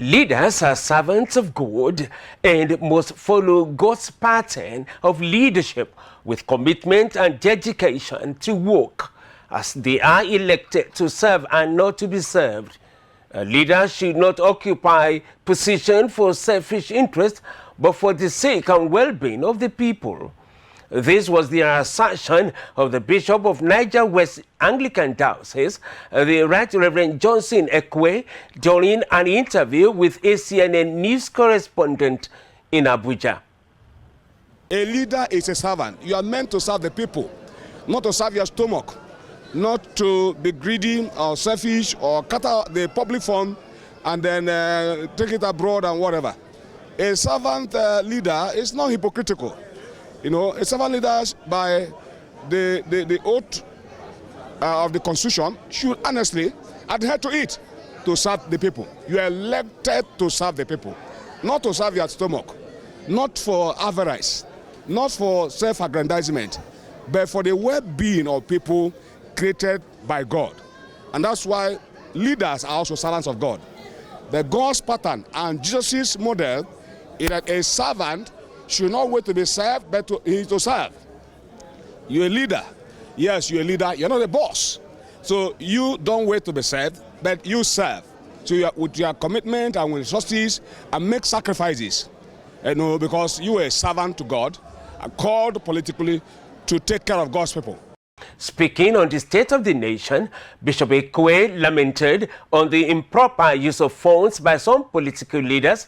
Leaders are servants of God and must follow God's pattern of leadership with commitment and dedication to work, as they are elected to serve and not to be served. A leader should not occupy position for selfish interest, but for the sake and well-being of the people. This was the assertion of the Bishop of Niger West Anglican Diocese, the Right Reverend Johnson Ekwe, during an interview with ACNN news correspondent in Abuja. A leader is a servant. You are meant to serve the people, not to serve your stomach, not to be greedy or selfish or cut out the public fund and then take it abroad and whatever. A servant leader is not hypocritical. You know, a servant leader by the oath of the Constitution should honestly adhere to it to serve the people. You are elected to serve the people, not to serve your stomach, not for avarice, not for self-aggrandizement, but for the well-being of people created by God. And that's why leaders are also servants of God. The God's pattern and Jesus' model is that a servant should not wait to be served, but to serve. You're a leader. Yes, you're a leader. You're not a boss. So you don't wait to be served, but you serve. So with your commitment and with resources and make sacrifices. You know, because you are a servant to God, called politically to take care of God's people. Speaking on the state of the nation, Bishop Ekwe lamented on the improper use of funds by some political leaders,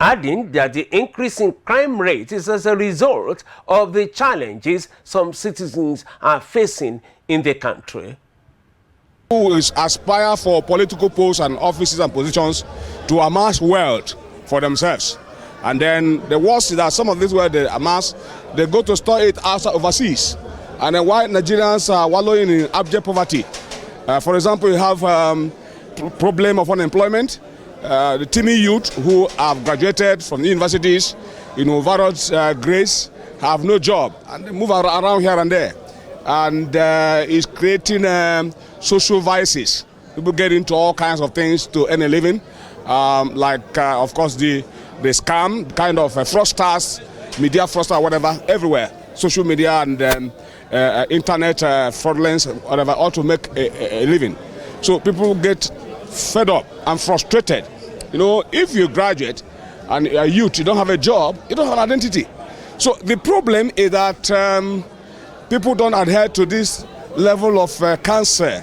adding that the increasing crime rate is as a result of the challenges some citizens are facing in the country. Who aspire for political posts and offices and positions to amass wealth for themselves. And then the worst is that some of this wealth they amass, they go to store it outside overseas. And then while Nigerians are wallowing in abject poverty, for example, you have problem of unemployment. The teeming youth who have graduated from the universities, you know, various grades, have no job, and they move around here and there, and it's creating social vices. People get into all kinds of things to earn a living, like of course the scam, kind of fraudsters, media fraudster, whatever, everywhere, social media and internet fraudulence, whatever, all to make a living. So people get fed up and frustrated. You know, if you graduate and you're a youth, you don't have a job, you don't have an identity. So the problem is that people don't adhere to this level of cancer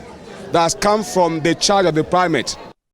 that has come from the charge of the primate.